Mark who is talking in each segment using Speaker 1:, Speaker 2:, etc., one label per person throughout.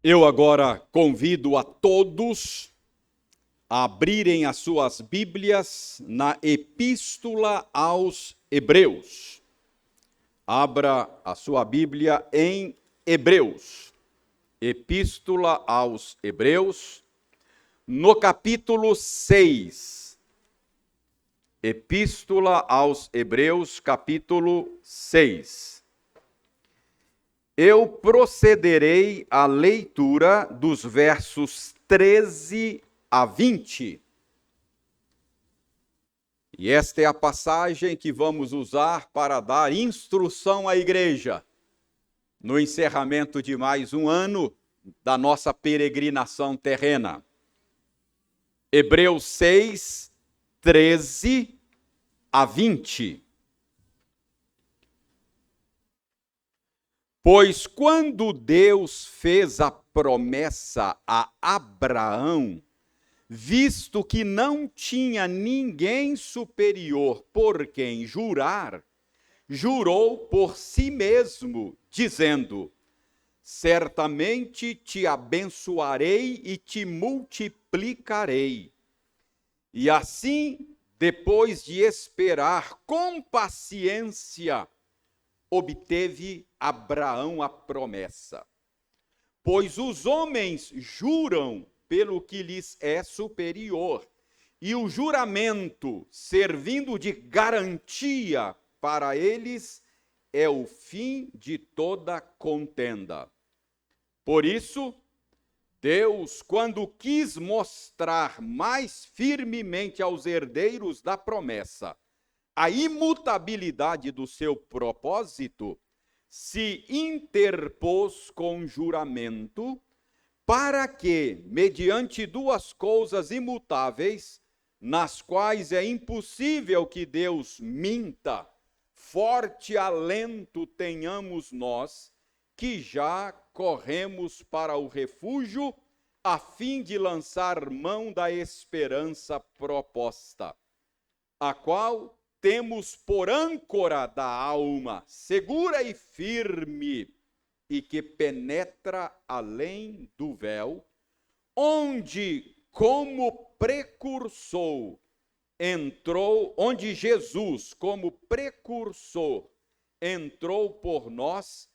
Speaker 1: Eu agora convido a todos a abrirem as suas Bíblias na Epístola aos Hebreus. Abra a sua Bíblia em Hebreus. Epístola aos Hebreus, no capítulo 6. Epístola aos Hebreus, capítulo 6. Eu procederei à leitura dos versos 13 a 20. E esta é a passagem que vamos usar para dar instrução à igreja no encerramento de mais um ano da nossa peregrinação terrena. Hebreus 6, 13 a 20. Pois quando Deus fez a promessa a Abraão, visto que não tinha ninguém superior por quem jurar, jurou por si mesmo, dizendo: certamente te abençoarei e te multiplicarei. E assim, depois de esperar com paciência, obteve Abraão a promessa. Pois os homens juram pelo que lhes é superior, e o juramento, servindo de garantia para eles, é o fim de toda contenda. Por isso, Deus, quando quis mostrar mais firmemente aos herdeiros da promessa a imutabilidade do seu propósito, se interpôs com juramento, para que, mediante duas coisas imutáveis, nas quais é impossível que Deus minta, forte alento tenhamos nós, que já corremos para o refúgio, a fim de lançar mão da esperança proposta, a qual temos por âncora da alma, segura e firme, e que penetra além do véu, onde Jesus, como precursor, entrou por nós,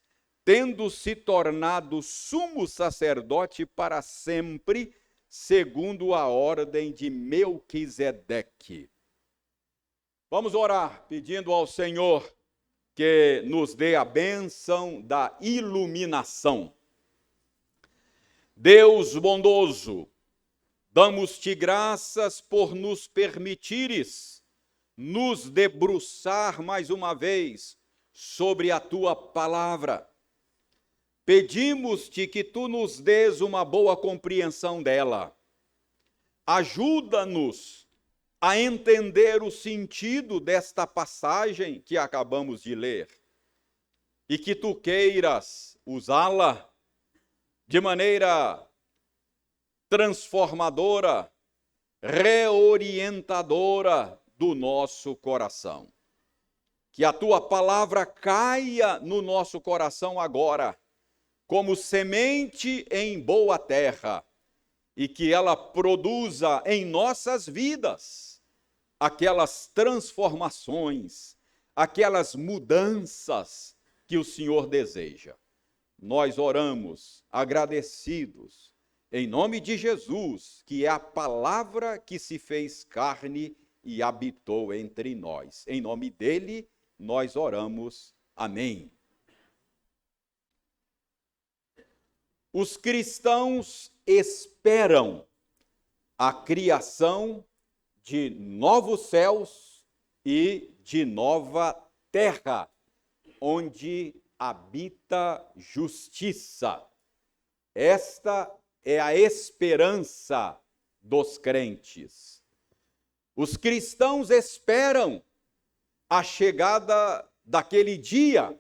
Speaker 1: tendo se tornado sumo sacerdote para sempre, segundo a ordem de Melquisedeque. Vamos orar, pedindo ao Senhor que nos dê a bênção da iluminação. Deus bondoso, damos-te graças por nos permitires nos debruçar mais uma vez sobre a tua palavra. Pedimos-te que tu nos dês uma boa compreensão dela. Ajuda-nos a entender o sentido desta passagem que acabamos de ler, e que tu queiras usá-la de maneira transformadora, reorientadora do nosso coração. Que a tua palavra caia no nosso coração agora, como semente em boa terra, e que ela produza em nossas vidas aquelas transformações, aquelas mudanças que o Senhor deseja. Nós oramos agradecidos, em nome de Jesus, que é a palavra que se fez carne e habitou entre nós. Em nome dele, nós oramos. Amém. Os cristãos esperam a criação de novos céus e de nova terra, onde habita justiça. Esta é a esperança dos crentes. Os cristãos esperam a chegada daquele dia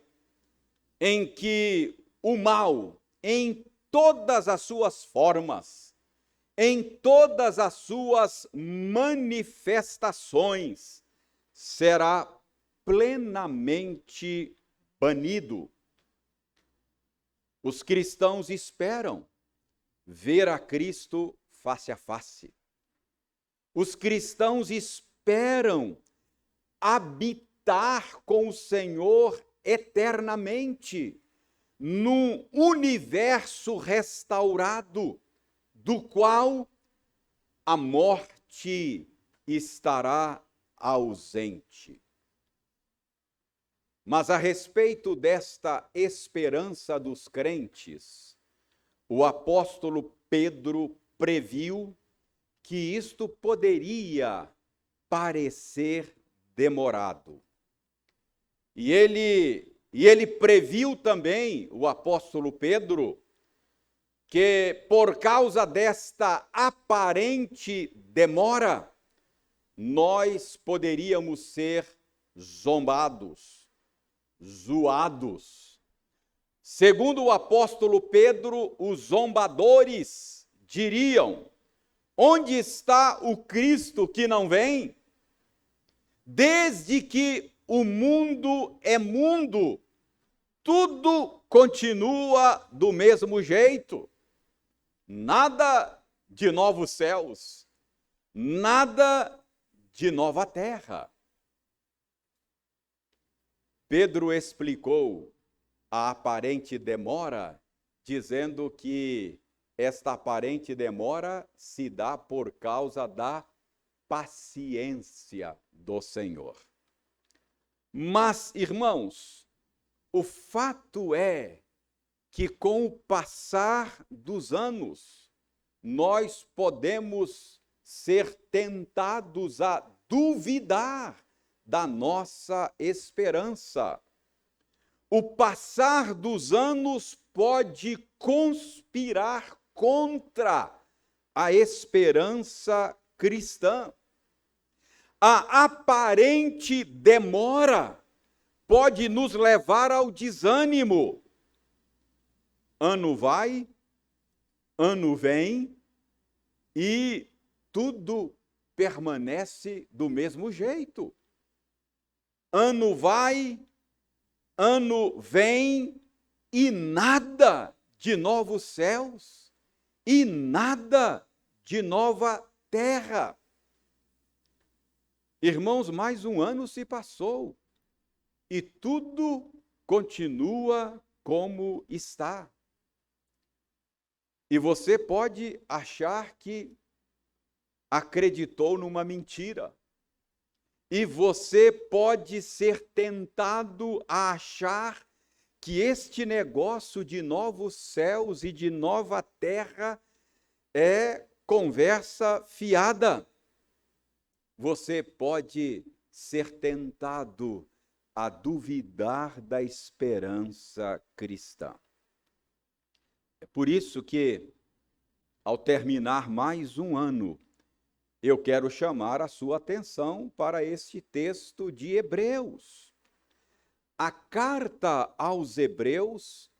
Speaker 1: em que o mal, em todas as suas formas, em todas as suas manifestações, será plenamente banido. Os cristãos esperam ver a Cristo face a face. Os cristãos esperam habitar com o Senhor eternamente, num universo restaurado, do qual a morte estará ausente. Mas a respeito desta esperança dos crentes, o apóstolo Pedro previu que isto poderia parecer demorado. E ele previu também, o apóstolo Pedro, que por causa desta aparente demora, nós poderíamos ser zombados, zoados. Segundo o apóstolo Pedro, os zombadores diriam: onde está o Cristo que não vem? Desde que o mundo é mundo, tudo continua do mesmo jeito. Nada de novos céus, nada de nova terra. Pedro explicou a aparente demora, dizendo que esta aparente demora se dá por causa da paciência do Senhor. Mas, irmãos, o fato é que com o passar dos anos, nós podemos ser tentados a duvidar da nossa esperança. O passar dos anos pode conspirar contra a esperança cristã. A aparente demora pode nos levar ao desânimo. Ano vai, ano vem e tudo permanece do mesmo jeito. Ano vai, ano vem e nada de novos céus e nada de nova terra. Irmãos, mais um ano se passou e tudo continua como está. E você pode achar que acreditou numa mentira. E você pode ser tentado a achar que este negócio de novos céus e de nova terra é conversa fiada. Você pode ser tentado a duvidar da esperança cristã. É por isso que, ao terminar mais um ano, eu quero chamar a sua atenção para este texto de Hebreus. A carta aos Hebreus,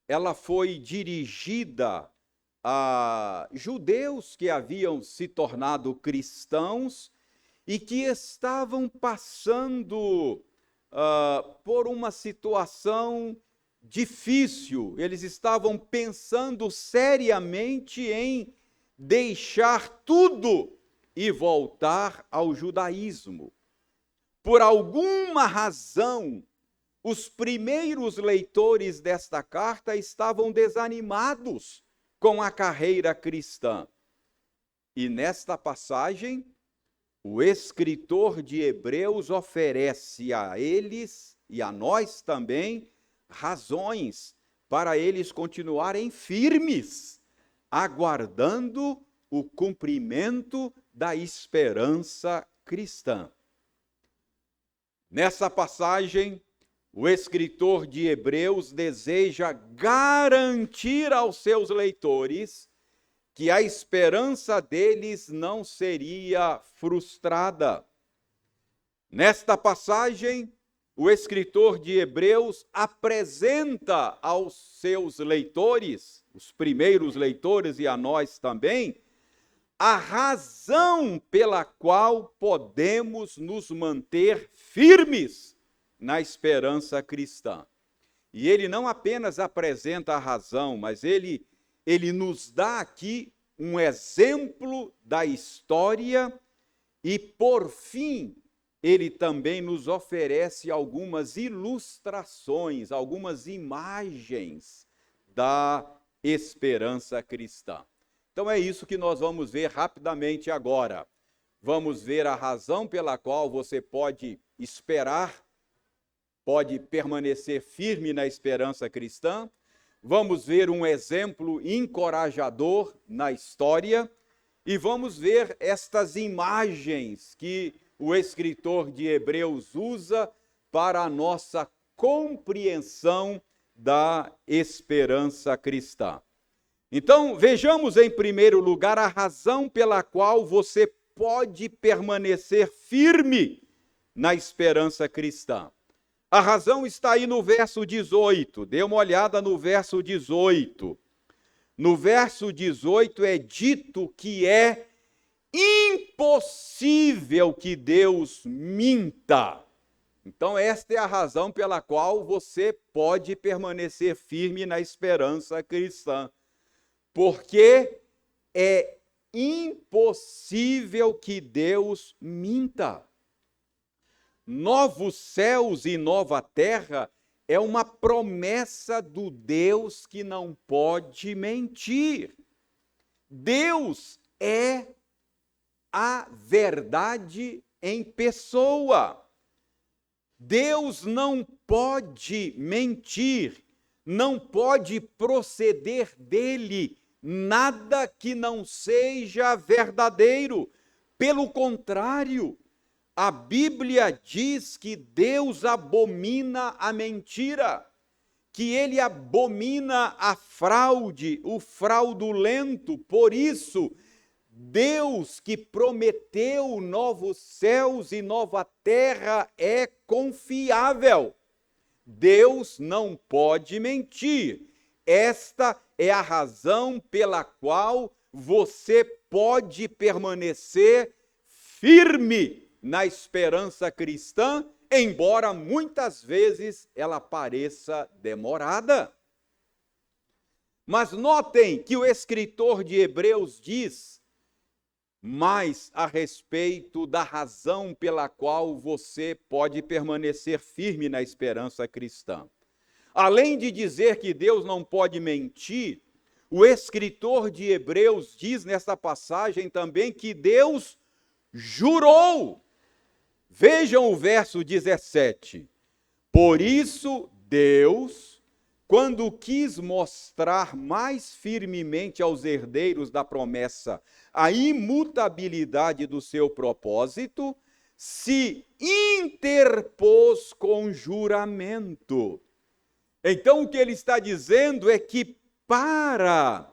Speaker 1: ela foi dirigida a judeus que haviam se tornado cristãos e que estavam passando por uma situação difícil. Eles estavam pensando seriamente em deixar tudo e voltar ao judaísmo. Por alguma razão, os primeiros leitores desta carta estavam desanimados com a carreira cristã. E nesta passagem, o escritor de Hebreus oferece a eles e a nós também razões para eles continuarem firmes, aguardando o cumprimento da esperança cristã. Nessa passagem, o escritor de Hebreus deseja garantir aos seus leitores que a esperança deles não seria frustrada. Nesta passagem, o escritor de Hebreus apresenta aos seus leitores, os primeiros leitores e a nós também, a razão pela qual podemos nos manter firmes na esperança cristã. E ele não apenas apresenta a razão, mas ele ele nos dá aqui um exemplo da história e, por fim, ele também nos oferece algumas ilustrações, algumas imagens da esperança cristã. Então é isso que nós vamos ver rapidamente agora. Vamos ver a razão pela qual você pode esperar, pode permanecer firme na esperança cristã. Vamos ver um exemplo encorajador na história e vamos ver estas imagens que o escritor de Hebreus usa para a nossa compreensão da esperança cristã. Então, vejamos em primeiro lugar a razão pela qual você pode permanecer firme na esperança cristã. A razão está aí no verso 18. Dê uma olhada no verso 18. No verso 18 é dito que é impossível que Deus minta. Então, esta é a razão pela qual você pode permanecer firme na esperança cristã. Porque é impossível que Deus minta. Novos céus e nova terra é uma promessa do Deus que não pode mentir. Deus é a verdade em pessoa. Deus não pode mentir, não pode proceder dele nada que não seja verdadeiro. Pelo contrário, a Bíblia diz que Deus abomina a mentira, que ele abomina a fraude, o fraudulento. Por isso, Deus que prometeu novos céus e nova terra é confiável. Deus não pode mentir. Esta é a razão pela qual você pode permanecer firme na esperança cristã, embora muitas vezes ela pareça demorada. Mas notem que o escritor de Hebreus diz mais a respeito da razão pela qual você pode permanecer firme na esperança cristã. Além de dizer que Deus não pode mentir, o escritor de Hebreus diz nessa passagem também que Deus jurou. Vejam o verso 17. Por isso, Deus, quando quis mostrar mais firmemente aos herdeiros da promessa a imutabilidade do seu propósito, se interpôs com juramento. Então, o que ele está dizendo é que para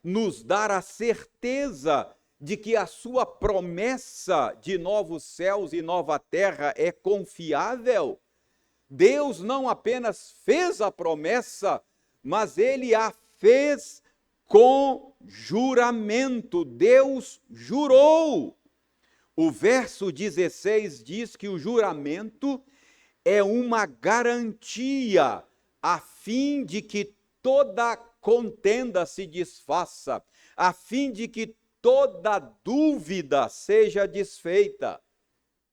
Speaker 1: nos dar a certeza de que a sua promessa de novos céus e nova terra é confiável, Deus não apenas fez a promessa, mas ele a fez com juramento. Deus jurou. O verso 16 diz que o juramento é uma garantia a fim de que toda contenda se desfaça, a fim de que toda dúvida seja desfeita.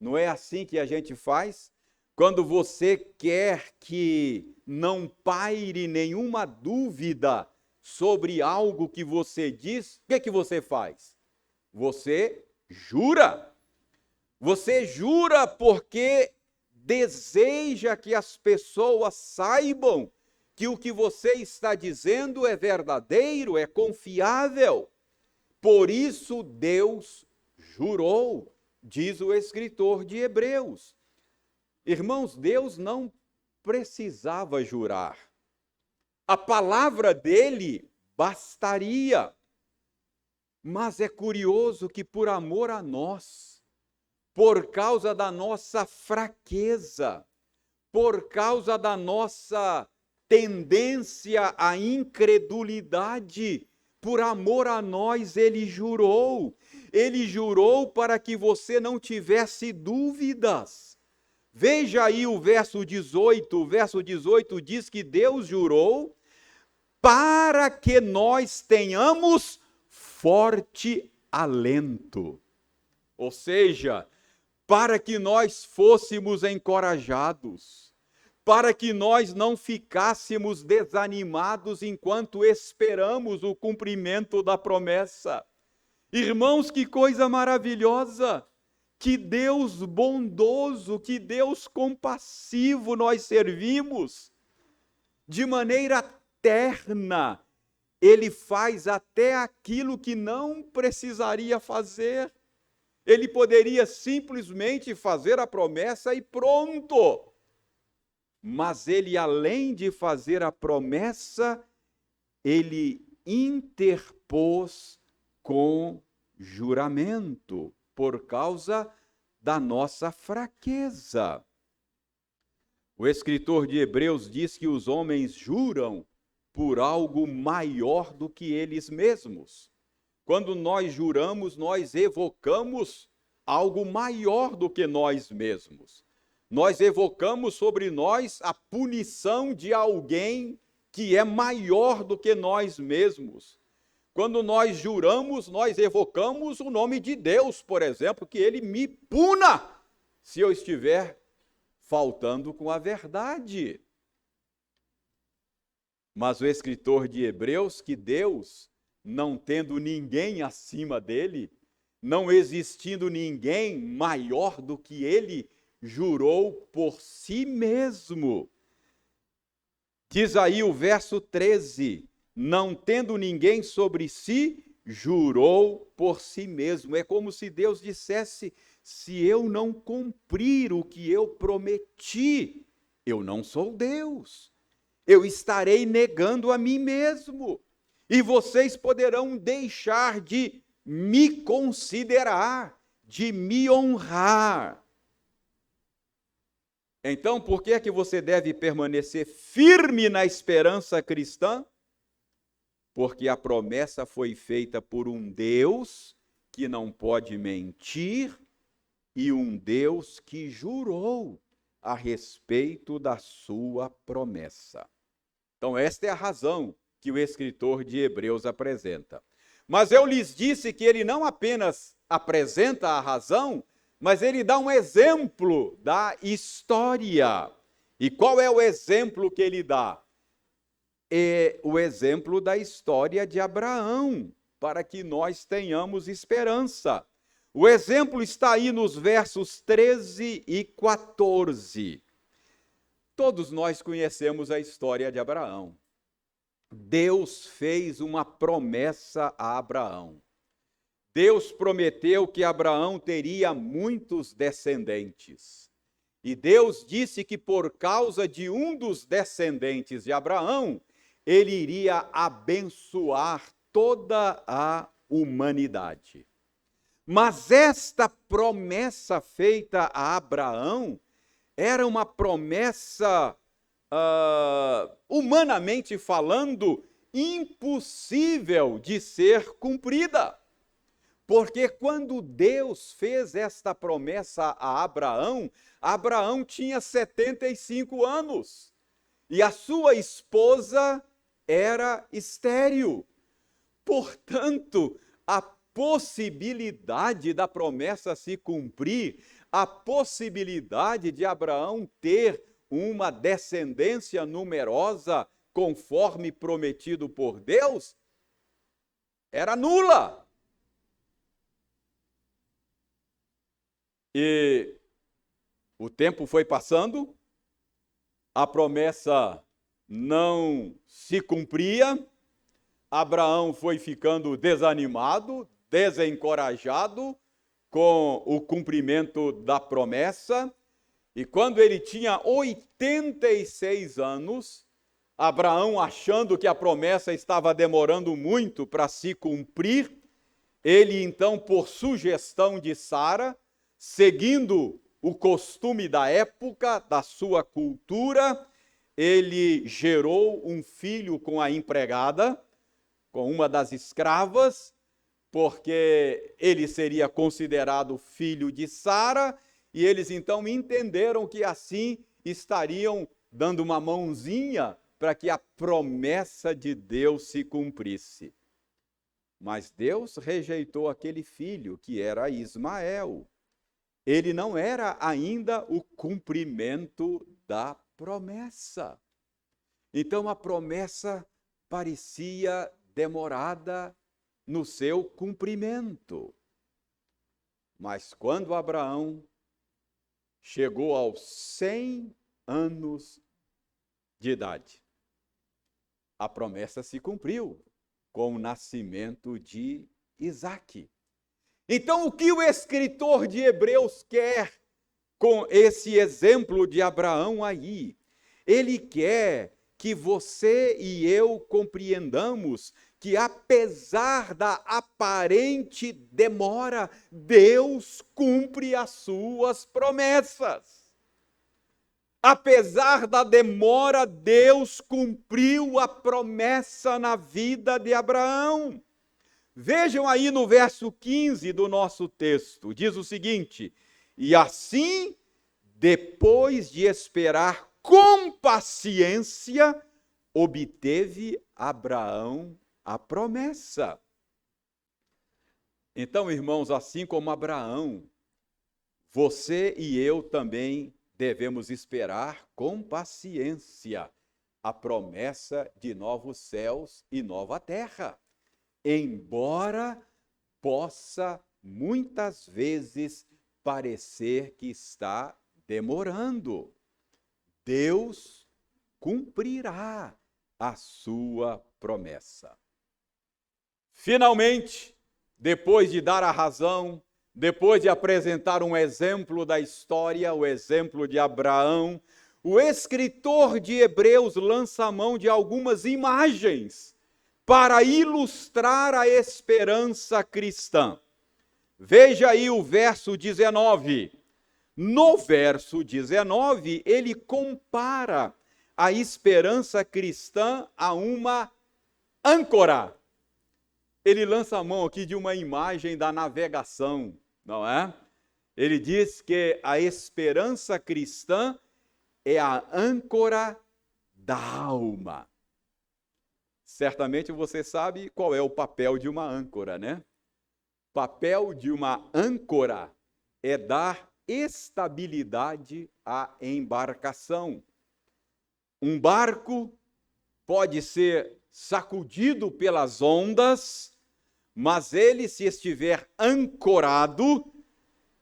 Speaker 1: Não é assim que a gente faz? Quando você quer que não paire nenhuma dúvida sobre algo que você diz, o que você faz? Você jura. Você jura porque deseja que as pessoas saibam que o que você está dizendo é verdadeiro, é confiável. Por isso Deus jurou, diz o escritor de Hebreus. Irmãos, Deus não precisava jurar. A palavra dele bastaria. Mas é curioso que por amor a nós, por causa da nossa fraqueza, por causa da nossa tendência à incredulidade, por amor a nós, ele jurou. Ele jurou para que você não tivesse dúvidas. Veja aí o verso 18. O verso 18 diz que Deus jurou para que nós tenhamos forte alento. Ou seja, para que nós fôssemos encorajados, para que nós não ficássemos desanimados enquanto esperamos o cumprimento da promessa. Irmãos, que coisa maravilhosa! Que Deus bondoso, que Deus compassivo nós servimos. De maneira terna, Ele faz até aquilo que não precisaria fazer. Ele poderia simplesmente fazer a promessa e pronto. Mas Ele, além de fazer a promessa, Ele interpôs com juramento, por causa da nossa fraqueza. O escritor de Hebreus diz que os homens juram por algo maior do que eles mesmos. Quando nós juramos, nós evocamos algo maior do que nós mesmos. Nós evocamos sobre nós a punição de alguém que é maior do que nós mesmos. Quando nós juramos, nós evocamos o nome de Deus, por exemplo, que Ele me puna se eu estiver faltando com a verdade. Mas o escritor de Hebreus, que Deus, não tendo ninguém acima dele, não existindo ninguém maior do que Ele, jurou por si mesmo. Diz aí o verso 13... não tendo ninguém sobre si, jurou por si mesmo. É como se Deus dissesse: se eu não cumprir o que eu prometi, eu não sou Deus. Eu estarei negando a mim mesmo. E vocês poderão deixar de me considerar, de me honrar. Então, por que é que você deve permanecer firme na esperança cristã? Porque a promessa foi feita por um Deus que não pode mentir e um Deus que jurou a respeito da sua promessa. Então, esta é a razão que o escritor de Hebreus apresenta. Mas eu lhes disse que ele não apenas apresenta a razão, mas ele dá um exemplo da história. E qual é o exemplo que ele dá? É o exemplo da história de Abraão, para que nós tenhamos esperança. O exemplo está aí nos versos 13 e 14. Todos nós conhecemos a história de Abraão. Deus fez uma promessa a Abraão. Deus prometeu que Abraão teria muitos descendentes. E Deus disse que por causa de um dos descendentes de Abraão, ele iria abençoar toda a humanidade. Mas esta promessa feita a Abraão era uma promessa, humanamente falando, impossível de ser cumprida. Porque quando Deus fez esta promessa a Abraão, Abraão tinha 75 anos e a sua esposa era estéril. Portanto, a possibilidade da promessa se cumprir, a possibilidade de Abraão ter uma descendência numerosa, conforme prometido por Deus, era nula. E o tempo foi passando, a promessa não se cumpria, Abraão foi ficando desanimado, desencorajado com o cumprimento da promessa, e quando ele tinha 86 anos, Abraão, achando que a promessa estava demorando muito para se cumprir, ele então, por sugestão de Sara, seguindo o costume da época, da sua cultura, ele gerou um filho com a empregada, com uma das escravas, porque ele seria considerado filho de Sara, e eles então entenderam que assim estariam dando uma mãozinha para que a promessa de Deus se cumprisse. Mas Deus rejeitou aquele filho, que era Ismael. Ele não era ainda o cumprimento da promessa. Então a promessa parecia demorada no seu cumprimento. Mas quando Abraão chegou aos 100 anos de idade, a promessa se cumpriu com o nascimento de Isaque. Então, o que o escritor de Hebreus quer com esse exemplo de Abraão aí? Ele quer que você e eu compreendamos que, apesar da aparente demora, Deus cumpre as suas promessas. Apesar da demora, Deus cumpriu a promessa na vida de Abraão. Vejam aí no verso 15 do nosso texto, diz o seguinte: e assim, depois de esperar com paciência, obteve Abraão a promessa. Então, irmãos, assim como Abraão, você e eu também devemos esperar com paciência a promessa de novos céus e nova terra, embora possa muitas vezes parecer que está demorando. Deus cumprirá a sua promessa. Finalmente, depois de dar a razão, depois de apresentar um exemplo da história, o exemplo de Abraão, o escritor de Hebreus lança a mão de algumas imagens para ilustrar a esperança cristã. Veja aí o verso 19. No verso 19, ele compara a esperança cristã a uma âncora. Ele lança a mão aqui de uma imagem da navegação, não é? Ele diz que a esperança cristã é a âncora da alma. Certamente você sabe qual é o papel de uma âncora, né? O papel de uma âncora é dar estabilidade à embarcação. Um barco pode ser sacudido pelas ondas, mas ele, se estiver ancorado,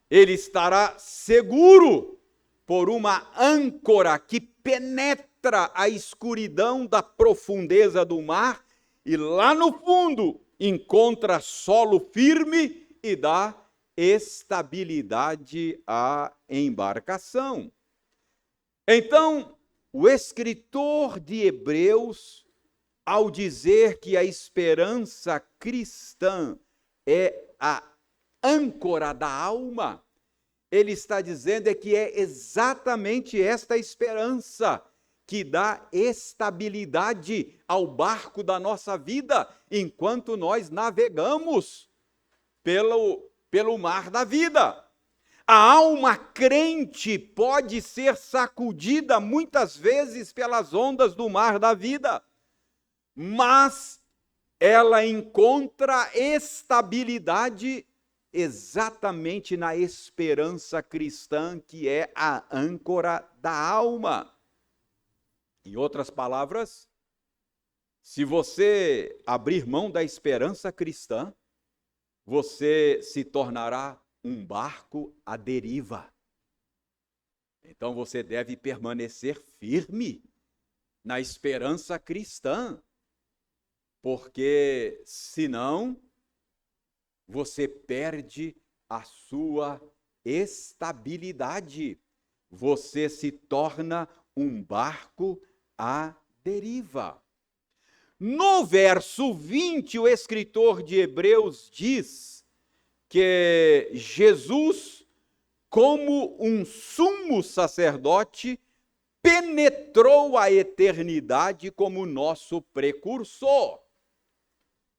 Speaker 1: ele estará seguro por uma âncora que penetra a escuridão da profundeza do mar e lá no fundo encontra solo firme e dá estabilidade à embarcação. Então, o escritor de Hebreus, ao dizer que a esperança cristã é a âncora da alma, ele está dizendo que é exatamente esta esperança que dá estabilidade ao barco da nossa vida enquanto nós navegamos pelo mar da vida. A alma crente pode ser sacudida muitas vezes pelas ondas do mar da vida, mas ela encontra estabilidade exatamente na esperança cristã, que é a âncora da alma. Em outras palavras, se você abrir mão da esperança cristã, você se tornará um barco à deriva. Então você deve permanecer firme na esperança cristã, porque senão você perde a sua estabilidade. Você se torna um barco à deriva. No verso 20, o escritor de Hebreus diz que Jesus, como um sumo sacerdote, penetrou a eternidade como nosso precursor.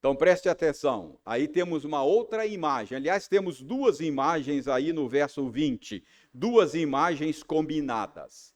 Speaker 1: Então preste atenção, aí temos uma outra imagem, aliás temos duas imagens aí no verso 20, duas imagens combinadas.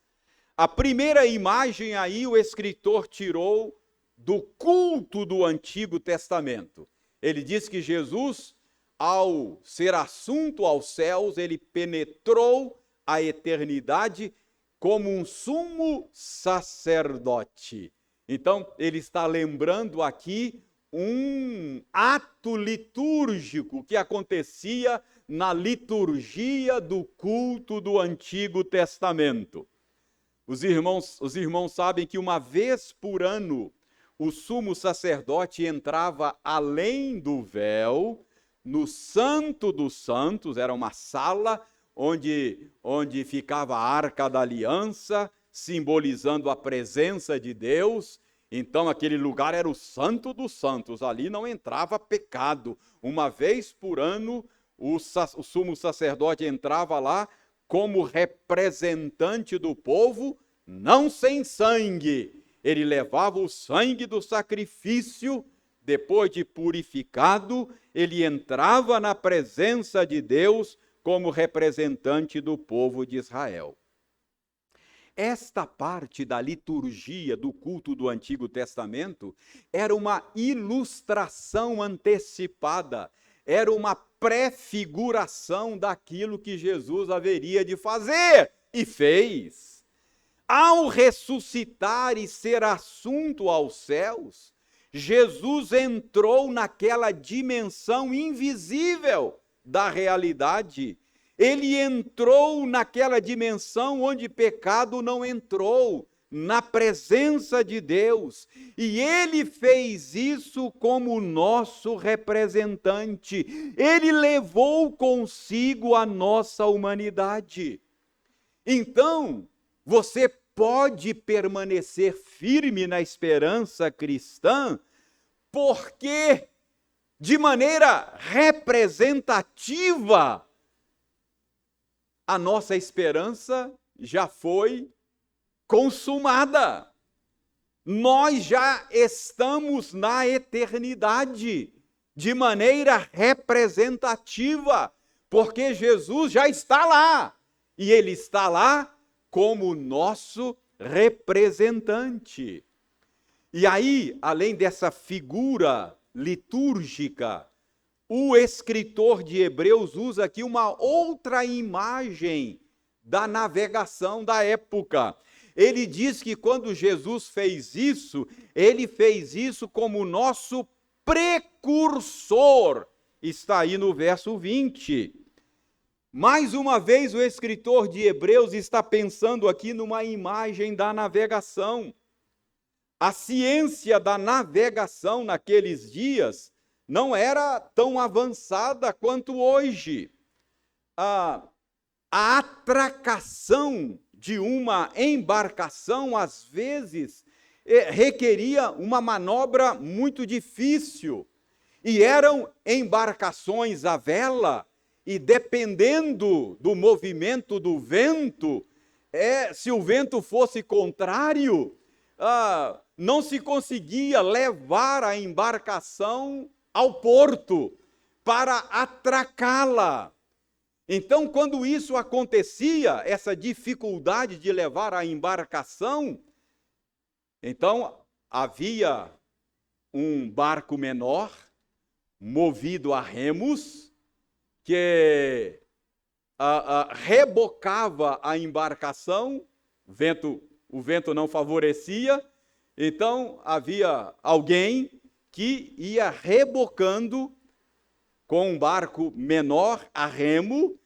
Speaker 1: A primeira imagem aí o escritor tirou do culto do Antigo Testamento. Ele diz que Jesus, ao ser assunto aos céus, ele penetrou a eternidade como um sumo sacerdote. Então, ele está lembrando aqui um ato litúrgico que acontecia na liturgia do culto do Antigo Testamento. Os irmãos sabem que uma vez por ano o sumo sacerdote entrava além do véu, no Santo dos Santos, era uma sala onde ficava a Arca da Aliança, simbolizando a presença de Deus. Então aquele lugar era o Santo dos Santos, ali não entrava pecado. Uma vez por ano o sumo sacerdote entrava lá como representante do povo, não sem sangue. Ele levava o sangue do sacrifício, depois de purificado, ele entrava na presença de Deus como representante do povo de Israel. Esta parte da liturgia do culto do Antigo Testamento era uma ilustração antecipada, era uma prefiguração daquilo que Jesus haveria de fazer e fez. Ao ressuscitar e ser assunto aos céus, Jesus entrou naquela dimensão invisível da realidade. Ele entrou naquela dimensão onde pecado não entrou, na presença de Deus. E ele fez isso como nosso representante. Ele levou consigo a nossa humanidade. Então, você pode permanecer firme na esperança cristã, porque, de maneira representativa, a nossa esperança já foi consumada. Nós já estamos na eternidade, de maneira representativa, porque Jesus já está lá, e Ele está lá como nosso representante. E aí, além dessa figura litúrgica, o escritor de Hebreus usa aqui uma outra imagem da navegação da época. Ele diz que quando Jesus fez isso, ele fez isso como nosso precursor. Está aí no verso 20. Mais uma vez, o escritor de Hebreus está pensando aqui numa imagem da navegação. A ciência da navegação naqueles dias não era tão avançada quanto hoje. A atracação de uma embarcação, às vezes, requeria uma manobra muito difícil. E eram embarcações à vela, e dependendo do movimento do vento, se o vento fosse contrário, não se conseguia levar a embarcação ao porto para atracá-la. Então, quando isso acontecia, essa dificuldade de levar a embarcação, então havia um barco menor, movido a remos, que rebocava a embarcação, o vento não favorecia, então havia alguém que ia rebocando com um barco menor a remo,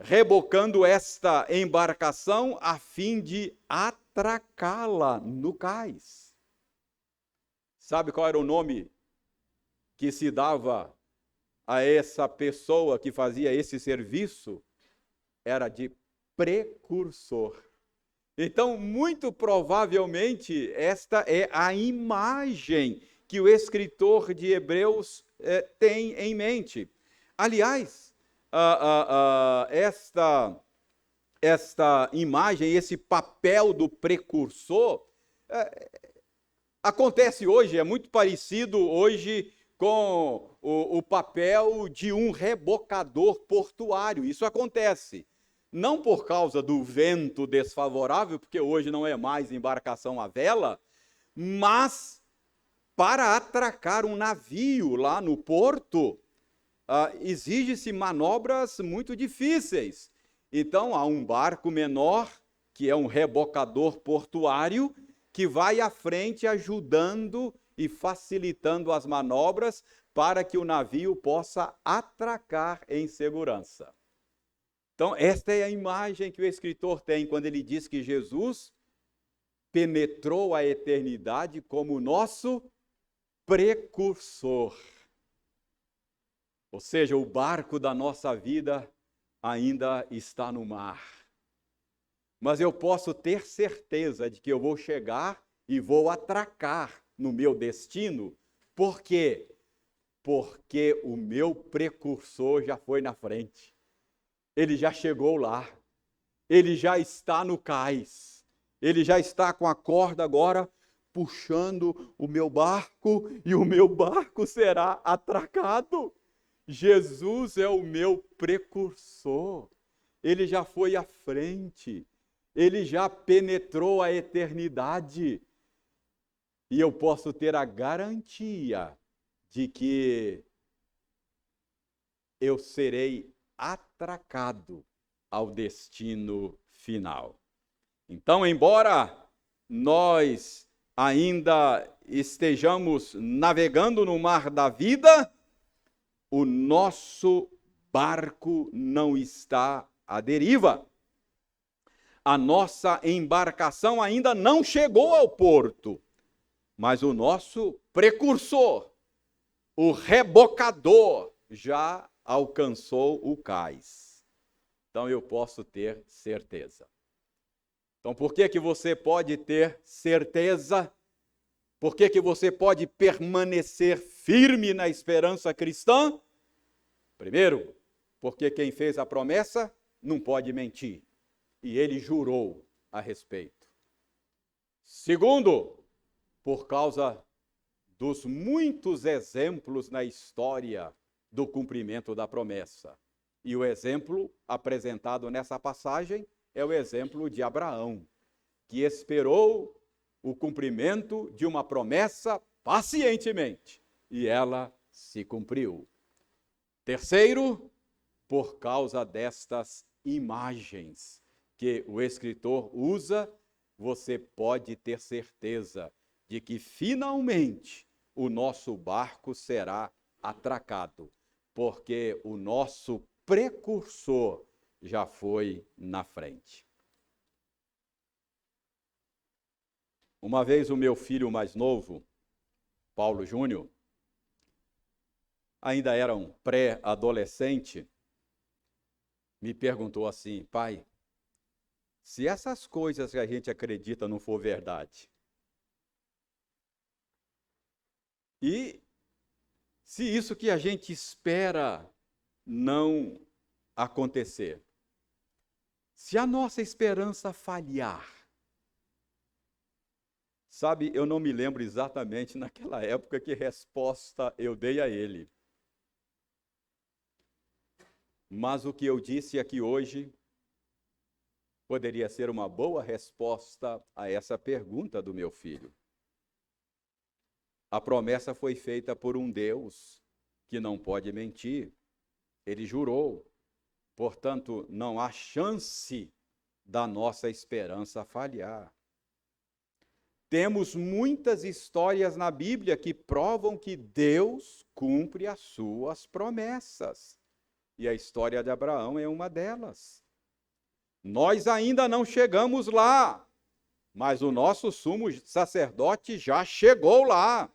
Speaker 1: rebocando esta embarcação a fim de atracá-la no cais. Sabe qual era o nome que se dava a essa pessoa que fazia esse serviço? Era de precursor. Então, muito provavelmente, esta é a imagem que o escritor de Hebreus tem em mente. Aliás, esta imagem, esse papel do precursor, acontece hoje, é muito parecido hoje com o papel de um rebocador portuário. Isso acontece. não por causa do vento desfavorável, porque hoje não é mais embarcação à vela, mas para atracar um navio lá no porto, exige-se manobras muito difíceis. Então, há um barco menor, que é um rebocador portuário, que vai à frente ajudando e facilitando as manobras para que o navio possa atracar em segurança. Então, esta é a imagem que o escritor tem quando ele diz que Jesus penetrou a eternidade como nosso precursor. Ou seja, o barco da nossa vida ainda está no mar. Mas eu posso ter certeza de que eu vou chegar e vou atracar no meu destino. Por quê? Porque o meu precursor já foi na frente. Ele já chegou lá. Ele já está no cais. Ele já está com a corda agora puxando o meu barco e o meu barco será atracado. Jesus é o meu precursor. Ele já foi à frente. Ele já penetrou a eternidade. E eu posso ter a garantia de que eu serei atracado ao destino final. Então, embora nós ainda estejamos navegando no mar da vida, o nosso barco não está à deriva. A nossa embarcação ainda não chegou ao porto, mas o nosso precursor, o rebocador, já alcançou o cais. Então eu posso ter certeza. Então por que você pode ter certeza? Por que você pode permanecer firme na esperança cristã? Primeiro, porque quem fez a promessa não pode mentir. E ele jurou a respeito. Segundo, por causa dos muitos exemplos na história do cumprimento da promessa. E o exemplo apresentado nessa passagem é o exemplo de Abraão, que esperou o cumprimento de uma promessa pacientemente, e ela se cumpriu. Terceiro, por causa destas imagens que o escritor usa, você pode ter certeza de que finalmente o nosso barco será atracado, porque o nosso precursor já foi na frente. Uma vez o meu filho mais novo, Paulo Júnior, ainda era um pré-adolescente, me perguntou assim: pai, se essas coisas que a gente acredita não for verdade, e se isso que a gente espera não acontecer, se a nossa esperança falhar, sabe, eu não me lembro exatamente naquela época que resposta eu dei a ele. Mas o que eu disse aqui hoje poderia ser uma boa resposta a essa pergunta do meu filho. A promessa foi feita por um Deus que não pode mentir. Ele jurou. Portanto, não há chance da nossa esperança falhar. Temos muitas histórias na Bíblia que provam que Deus cumpre as suas promessas. E a história de Abraão é uma delas. Nós ainda não chegamos lá, mas o nosso sumo sacerdote já chegou lá.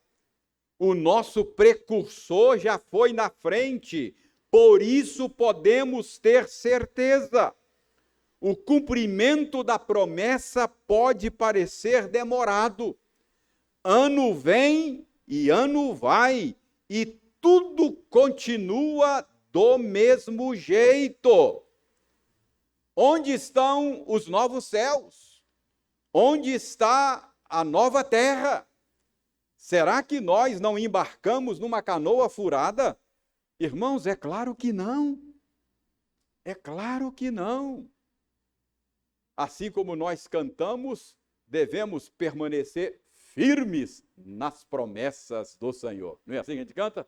Speaker 1: O nosso precursor já foi na frente, por isso podemos ter certeza. O cumprimento da promessa pode parecer demorado. Ano vem e ano vai, e tudo continua do mesmo jeito. Onde estão os novos céus? Onde está a nova terra? Será que nós não embarcamos numa canoa furada? Irmãos, é claro que não. É claro que não. assim como nós cantamos, devemos permanecer firmes nas promessas do Senhor. Não é assim que a gente canta?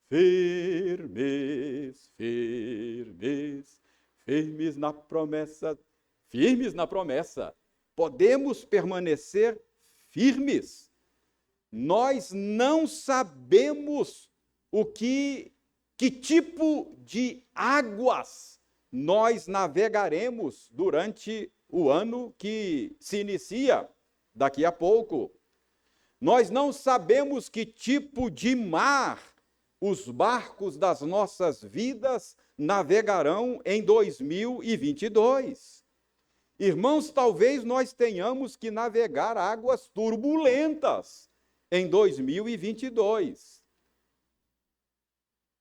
Speaker 1: Firmes, firmes, firmes na promessa, firmes na promessa. Podemos permanecer firmes. Nós não sabemos que tipo de águas nós navegaremos durante o ano que se inicia daqui a pouco. Nós não sabemos que tipo de mar os barcos das nossas vidas navegarão em 2022. Irmãos, talvez nós tenhamos que navegar águas turbulentas em 2022.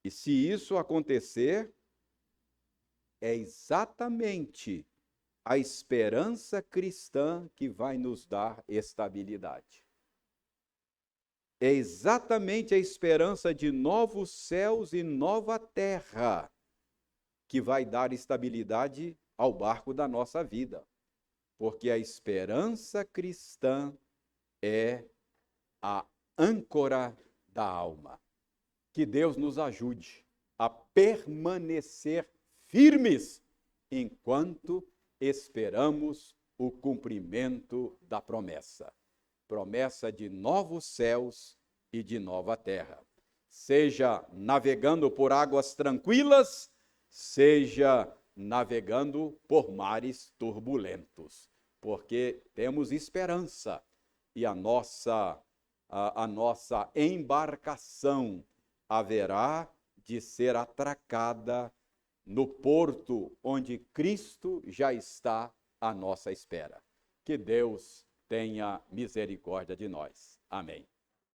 Speaker 1: E se isso acontecer, é exatamente a esperança cristã que vai nos dar estabilidade. É exatamente a esperança de novos céus e nova terra que vai dar estabilidade ao barco da nossa vida. Porque a esperança cristã é a âncora da alma. Que Deus nos ajude a permanecer firmes enquanto esperamos o cumprimento da promessa. Promessa de novos céus e de nova terra. Seja navegando por águas tranquilas, seja navegando por mares turbulentos, porque temos esperança e a nossa embarcação haverá de ser atracada no porto onde Cristo já está à nossa espera. Que Deus tenha misericórdia de nós. Amém.